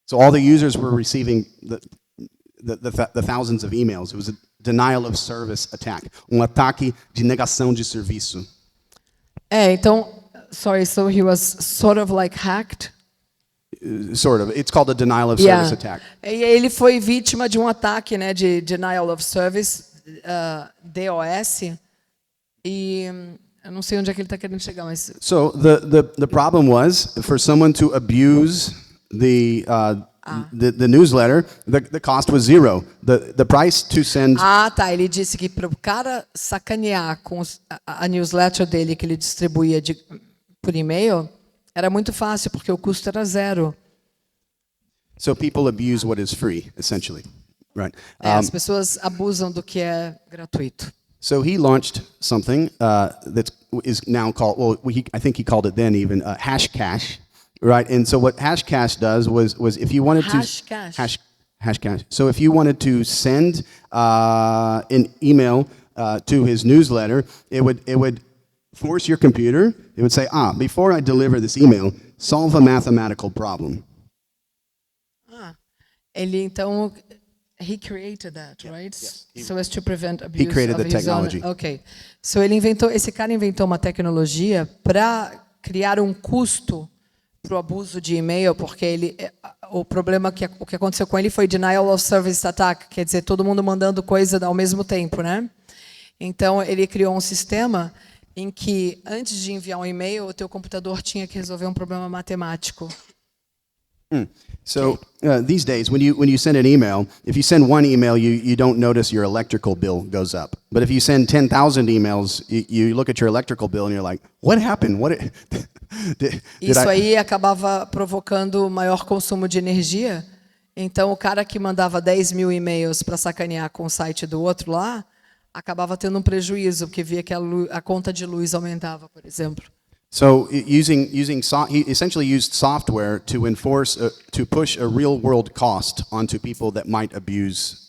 So all the users were receiving the thousands of emails. It was a denial of service attack, ataque de negação de serviço. Então, sorry, so he was sort of like hacked. Sort of. It's called a denial of service attack. E ele foi vítima de um ataque, né, de denial of service, DOS. E eu não sei onde é que ele está querendo chegar, mas. So the problem was for someone to abuse the newsletter, the cost was zero. The price to send. Tá. Ele disse que para o cara sacanear com a newsletter dele que ele distribuía por e-mail. Era muito fácil, porque o custo era zero. So people abuse what is free, essentially, right? As pessoas abusam do que é gratuito. So he launched something that is now called, I think he called it then even Hashcash, right? And so what Hashcash does was if you wanted to Hashcash. So if you wanted to send an email to his newsletter, it would force your computer. It would say, before I deliver this email, solve a mathematical problem. Ele então, he created that, right? So as to prevent abuse. He created the technology. Okay. So esse cara inventou uma tecnologia para criar um custo para o abuso de e-mail, porque o problema o que aconteceu com ele foi denial of service attack, quer dizer, todo mundo mandando coisa ao mesmo tempo, né? Então ele criou um sistema em que, antes de enviar um e-mail, o teu computador tinha que resolver um problema matemático. So these days, when you send an email, if you send one email, you don't notice your electrical bill goes up. But if you send 10,000 emails, you look at your electrical bill and you're like, what happened? Isso aí acabava provocando maior consumo de energia. Então, o cara que mandava 10 mil e-mails para sacanear com o site do outro lá, acabava tendo um prejuízo, porque via que a conta de luz aumentava, por exemplo. So he essentially used software to enforce, to push a real-world cost onto people that might abuse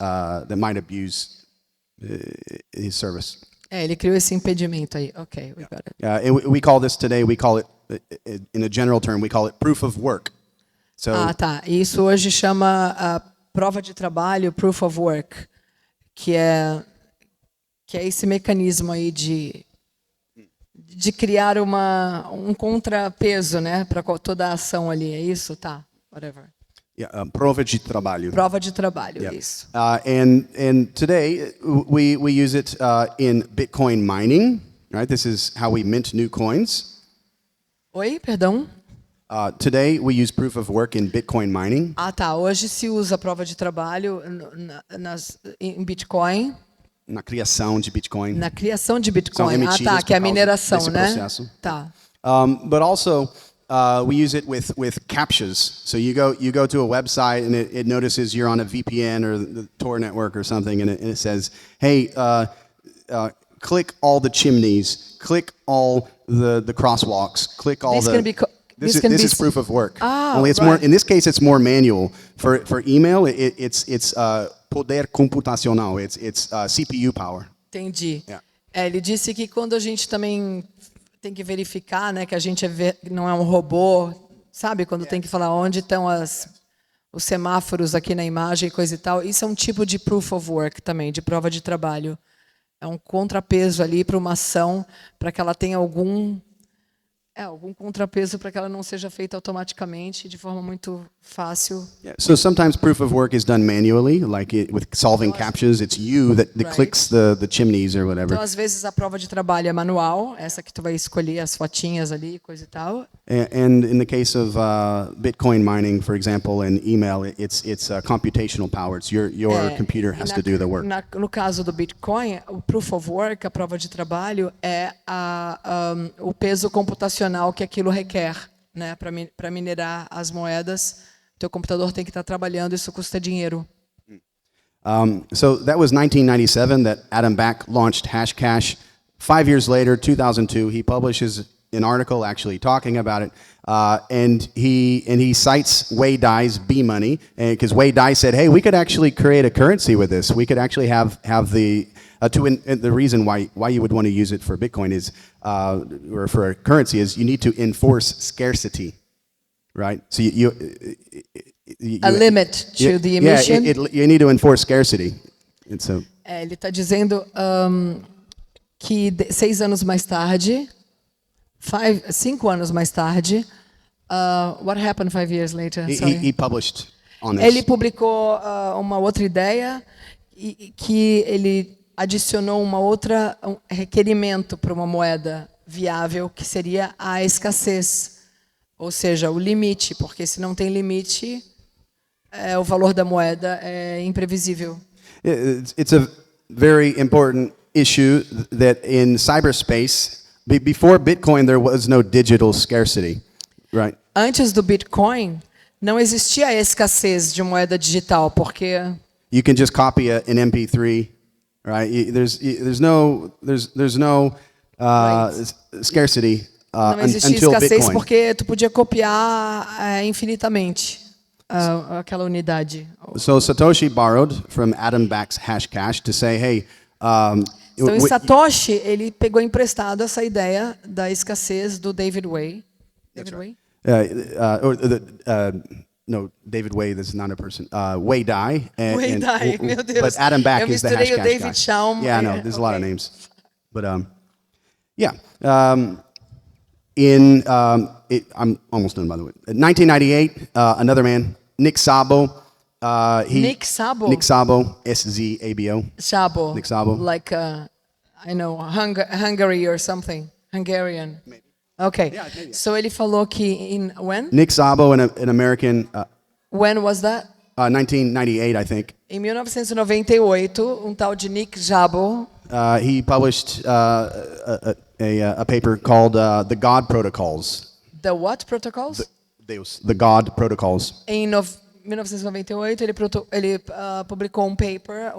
his service. Ele criou esse impedimento aí. Okay, we got it. And we call this today. We call it, in a general term, we call it proof of work. So, tá. Isso hoje chama prova de trabalho, proof of work, que é esse mecanismo aí de criar um contrapeso, né, para toda a ação ali, é isso, tá? Whatever. Prova de trabalho. Prova de trabalho, isso. And today we use it in Bitcoin mining, right? This is how we mint new coins. Oi, perdão. Today we use proof of work in Bitcoin mining. Tá. Hoje se usa prova de trabalho em Bitcoin. Na criação de Bitcoin. Na criação de Bitcoin. Tá, que é a mineração, né? Tá. But also, we use it with CAPTCHAs. So you go to a website and it notices you're on a VPN or the Tor network or something, and it says, hey, click all the chimneys, click all the crosswalks, click all This is proof of work. Only it's more. In this case, it's more manual. For email, it's poder computacional. It's CPU power. Entendi. Yeah. Ele disse que quando a gente também tem que verificar, né, que a gente não é um robô, sabe? Quando tem que falar onde estão os semáforos aqui na imagem, coisa e tal. Isso é um tipo de proof of work também, de prova de trabalho. É um contrapeso ali para uma ação, para que ela tenha algum contrapeso para que ela não seja feita automaticamente de forma muito fácil. Yeah. So sometimes proof of work is done manually, like with solving CAPTCHAs. It's you that clicks the chimneys or whatever. Então, às vezes, a prova de trabalho é manual, essa que tu vai escolher as fotinhas ali, coisa e tal. And in the case of Bitcoin mining, for example, and email, it's computational power. It's your computer has to do the work. No caso do Bitcoin, o proof of work, a prova de trabalho, é o peso computacional que aquilo requer, né, para minerar as moedas. Teu computador tem que estar trabalhando, isso custa dinheiro. So that was 1997 that Adam Back launched Hashcash. 5 years later, 2002, he publishes an article actually talking about it, and he cites Wei Dai's B money, because Wei Dai said, "Hey, we could actually create a currency with this. We could actually have the the reason why you would want to use it for Bitcoin is or for a currency is you need to enforce scarcity, right? So you a limit to the emission. You need to enforce scarcity." And so ele está dizendo que 6 anos mais tarde. 5 anos mais tarde, what happened 5 years later? He published on this. Ele publicou uma outra ideia que ele adicionou um requerimento para uma moeda viável, que seria a escassez, ou seja, o limite, porque se não tem limite, o valor da moeda é imprevisível. It's a very important issue that in cyberspace. Before Bitcoin, there was no digital scarcity, right? Antes do Bitcoin, não existia a escassez de moeda digital, porque you can just copy an MP3, right? There's no scarcity não existia until escassez Bitcoin. Porque tu podia copiar infinitamente aquela unidade. So Satoshi borrowed from Adam Back's Hashcash to say, hey. Então, em Satoshi, ele pegou emprestado essa ideia da escassez do David Wei. David Wei? No, David Wei, this is not a person. Wei Dai. Wei Dai, meu Deus. But Adam Back is the Hashcash o David guy. Chaum. Yeah, no, there's a lot of names. But yeah. I'm almost done, by the way. In 1998, another man, Nick Szabo. Nick Szabo? Nick Szabo, S-Z-A-B-O. Szabo. Nick Szabo. Like, I know, Hungary or something. Hungarian. Maybe. Okay. Yeah, maybe. So ele falou que when? Nick Szabo, an American. When was that? 1998, I think. Em 1998, tal de Nick Szabo. He published a paper called The God Protocols. The what protocols? The God Protocols. Em 1998, ele publicou um paper,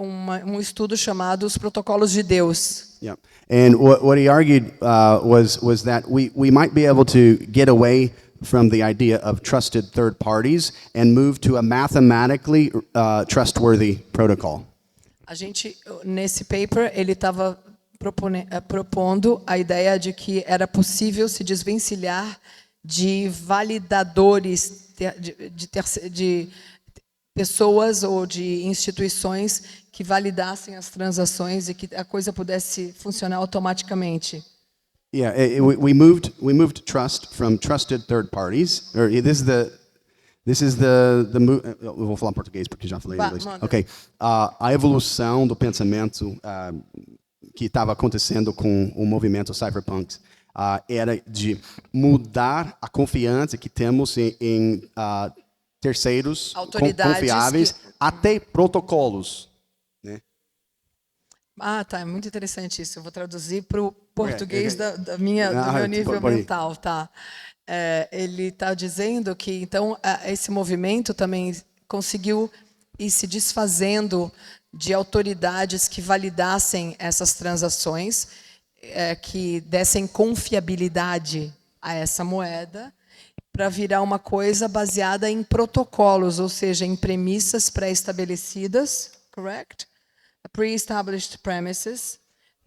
estudo chamado Os Protocolos de Deus. Yeah, and what he argued was that we might be able to get away from the idea of trusted third parties and move to a mathematically trustworthy protocol. A gente, nesse paper, ele estava propondo a ideia de que era possível se desvencilhar de validadores, de pessoas ou de instituições que validassem as transações e que a coisa pudesse funcionar automaticamente. Yeah, we moved trust from trusted third parties. Or this is the eu vou falar em português porque já falei em inglês. Okay, a evolução do pensamento que estava acontecendo com o movimento cypherpunks era de mudar a confiança que temos em terceiros confiáveis até protocolos, né? Tá, é muito interessante isso. Eu vou traduzir para o português okay. do meu nível pode ir. mental, tá? Ele está dizendo que, então, esse movimento também conseguiu ir se desfazendo de autoridades que validassem essas transações, que dessem confiabilidade a essa moeda, para virar uma coisa baseada em protocolos, ou seja, em premissas pré-estabelecidas, correct? Pre-established premises.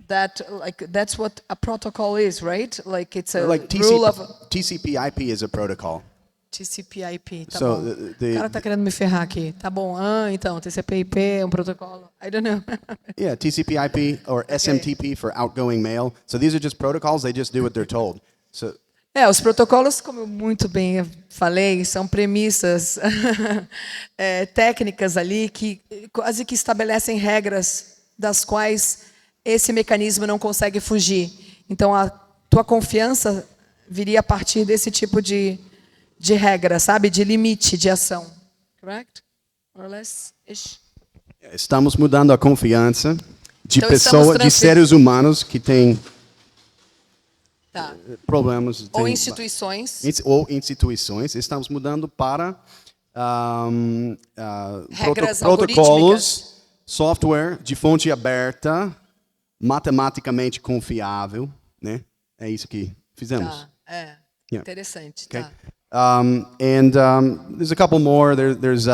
That's what a protocol is, right? Like it's a rule of TCP/IP is a protocol. TCP/IP, tá So, bom. O cara tá querendo me ferrar aqui. Tá bom. Então, TCP/IP é um protocolo. I don't know. Yeah, TCP/IP or SMTP for outgoing mail. So these are just protocols. They just do what they're told. So Os protocolos, como eu muito bem falei, são premissas técnicas ali que quase que estabelecem regras das quais esse mecanismo não consegue fugir. Então, a tua confiança viria a partir desse tipo de regra, sabe? De limite de ação. Correct? More or less? Ish. estamos mudando a confiança de Então, pessoas, de seres humanos que têm Tá. problemas. Ou instituições. Ou instituições. Estamos mudando para Regras protocolos, software de fonte aberta, matematicamente confiável, né? É isso que fizemos. Tá. Interessante. Okay. Tá. There's a couple more. There's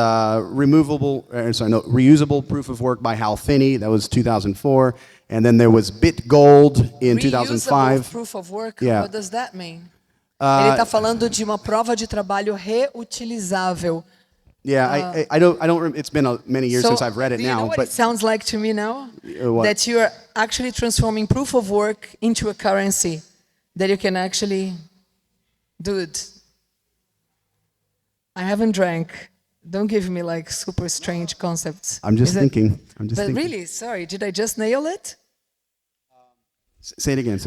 reusable proof of work by Hal Finney. That was 2004. And then there was BitGold in Reusable 2005. proof of work. Yeah. What does that mean? Ele está falando de uma prova de trabalho reutilizável. Yeah, I don't. It's been many years since I've read it do you know now. what But it sounds like to me now? What? That you are actually transforming proof of work into a currency that you can actually, dude. I haven't drank. Don't give me like super strange concepts. I'm just thinking. But really, sorry, did I just nail it? Say it again.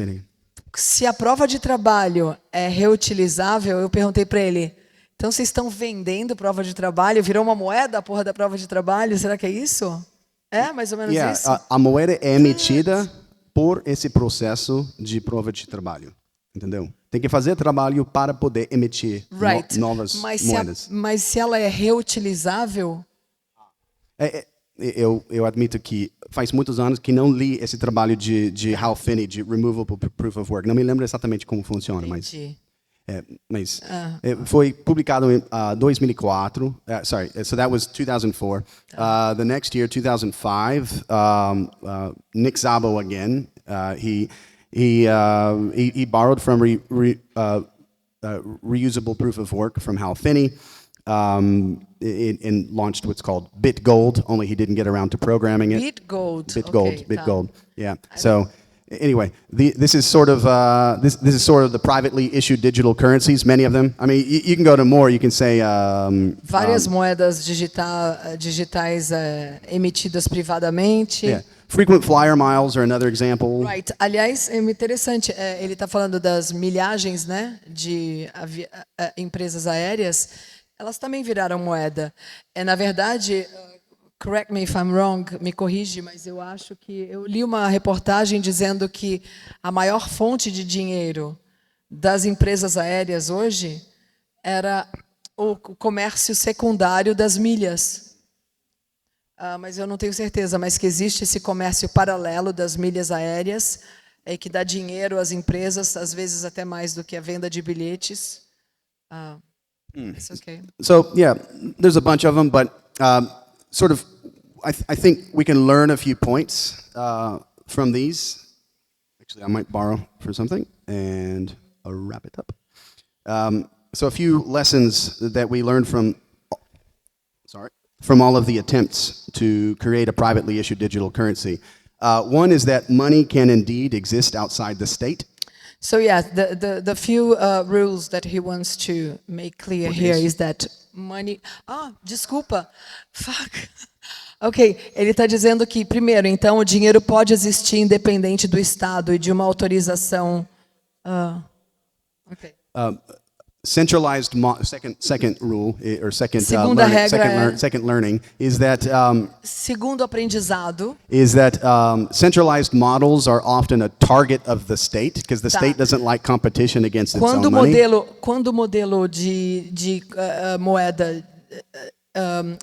Se a prova de trabalho é reutilizável, eu perguntei para ele, então vocês estão vendendo prova de trabalho? Virou uma moeda a porra da prova de trabalho? Será que é isso? É mais ou menos isso? A moeda é emitida por esse processo de prova de trabalho. Entendeu? Tem que fazer trabalho para poder emitir novas moedas. Mas se ela é reutilizável? Eu admito que faz muitos anos que não li esse trabalho de Hal Finney, de Removable Proof of Work. Não me lembro exatamente como funciona, mas foi publicado em 2004. So that was 2004. The next year, 2005, Nick Szabo again. He borrowed from reusable proof of work from Hal Finney. And launched what's called BitGold. Only he didn't get around to programming it. BitGold. BitGold. Yeah. So anyway, this is sort of the privately issued digital currencies. Many of them. I mean, you can go to more. You can say várias moedas digitais emitidas privadamente. Yeah. Frequent flyer miles are another example. Right. Aliás, é interessante. Ele está falando das milhagens, né, de empresas aéreas. Elas também viraram moeda. Na verdade, correct me if I'm wrong, me corrige, mas eu acho que eu li uma reportagem dizendo que a maior fonte de dinheiro das empresas aéreas hoje era o comércio secundário das milhas. Mas eu não tenho certeza, mas que existe esse comércio paralelo das milhas aéreas que dá dinheiro às empresas, às vezes até mais do que a venda de bilhetes. It's okay. So yeah, there's a bunch of them, but sort of, I think we can learn a few points from these. Actually, I might borrow for something and wrap it up. So a few lessons that we learned from all of the attempts to create a privately issued digital currency. One is that money can indeed exist outside the state. So yeah, the few rules that he wants to make clear here is that money... desculpa. Fuck. Ok, ele está dizendo que, primeiro, então, o dinheiro pode existir independente do Estado e de uma autorização... centralized second rule or Segunda regra second learning is that Segundo aprendizado, centralized models are often a target of the state because the state doesn't like competition against its own money. quando o modelo de moeda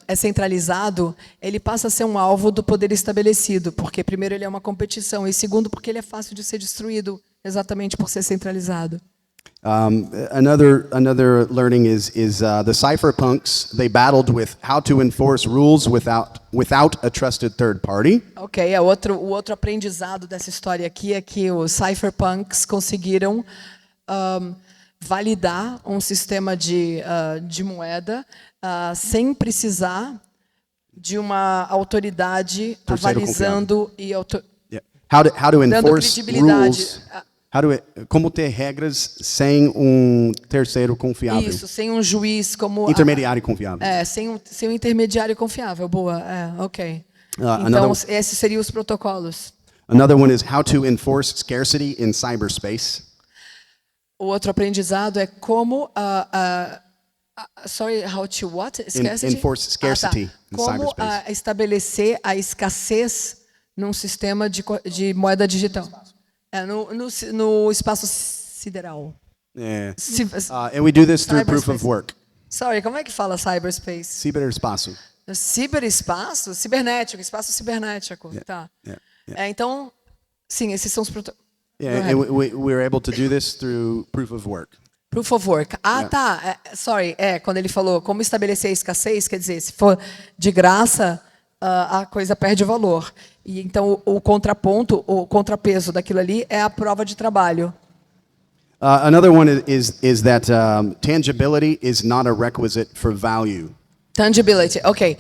é centralizado, ele passa a ser um alvo do poder estabelecido, porque primeiro ele é uma competição e segundo porque ele é fácil de ser destruído, exatamente por ser centralizado. Another learning is the cypherpunks. They battled with how to enforce rules without a trusted third party. Ok, o outro aprendizado dessa história aqui é que os cypherpunks conseguiram validar um sistema de moeda sem precisar de uma autoridade avalizando e how to enforce credibilidade. rules. Como ter regras sem terceiro confiável. Isso, sem um juiz como intermediário confiável. Sem um intermediário confiável. Boa, ok. Então, esses seriam os protocolos. Another one is how to enforce scarcity in cyberspace. O outro aprendizado é como how to what? Scarcity? Enforce scarcity in como cyberspace. Estabelecer a escassez num sistema de moeda digital. No espaço sideral. And we do this through proof of work. Como é que fala cyberspace? Ciberespaço. Ciberespaço? Cibernético, espaço cibernético. Então, sim, esses são os protocolos. And we're able to do this through proof of work. Proof of work. Quando ele falou como estabelecer a escassez, quer dizer, se for de graça, a coisa perde valor. E então o contrapeso daquilo ali é a prova de trabalho. Another one is that tangibility is not a requisite for value. Tangibility, ok.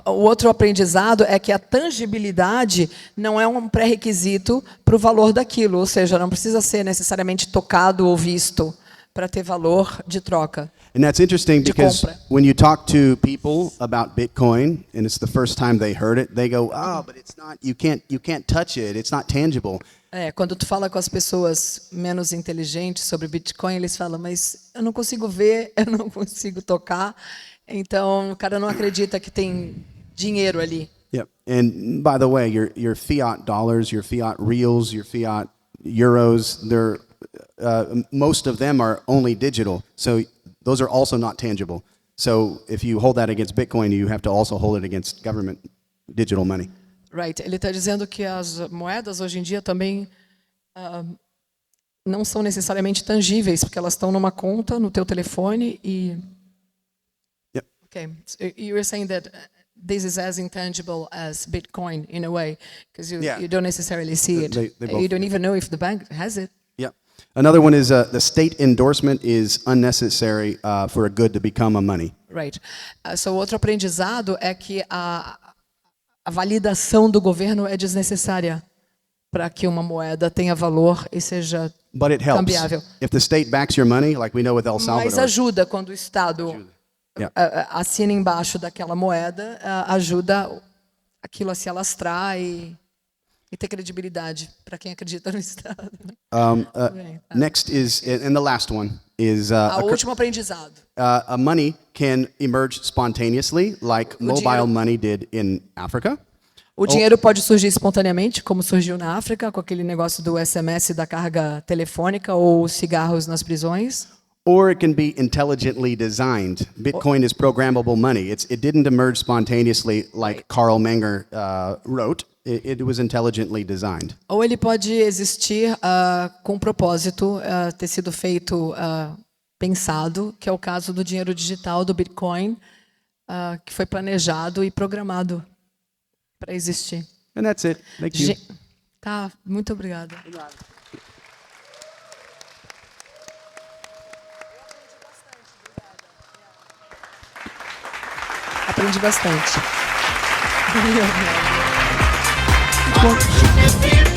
O outro aprendizado é que a tangibilidade não é um pré-requisito para o valor daquilo, ou seja, não precisa ser necessariamente tocado ou visto para ter valor de troca. And that's interesting because when you talk to people about Bitcoin and it's the first time they heard it, they go, but it's not. You can't touch it. It's not tangible. Quando tu fala com as pessoas menos inteligentes sobre Bitcoin, eles falam, mas eu não consigo ver, eu não consigo tocar. Então o cara não acredita que tem dinheiro ali. Yep. And by the way, your fiat dollars, your fiat reals, your fiat euros, they're most of them are only digital. So those are also not tangible. So if you hold that against Bitcoin, you have to also hold it against government digital money. Right. Ele está dizendo que as moedas hoje em dia também não são necessariamente tangíveis, porque elas estão numa conta no teu telefone e. Yep. Okay. So you were saying that this is as intangible as Bitcoin in a way, because you don't necessarily see it. You don't even know if the bank has it. Yeah. Another one is the state endorsement is unnecessary for a good to become a money. Right. So outro aprendizado é que a validação do governo é desnecessária para que uma moeda tenha valor e seja But it helps. cambiável. If the state backs your money, like we know with El Salvador. Mas ajuda quando o Estado assina embaixo daquela moeda, ajuda aquilo a se alastrar e ter credibilidade para quem acredita no Estado. Next is, and the last one is o último aprendizado. A money can emerge spontaneously, like mobile money did in Africa. O dinheiro pode surgir espontaneamente, como surgiu na África, com aquele negócio do SMS da carga telefônica ou cigarros nas prisões. Or it can be intelligently designed. Bitcoin is programmable money. It didn't emerge spontaneously like Carl Menger wrote. It was intelligently designed. Ou ele pode existir com propósito, ter sido feito, pensado, que é o caso do dinheiro digital, do Bitcoin, que foi planejado e programado para existir. And that's it. Thank you. Tá, muito obrigada. Aprendi bastante. Muito bom.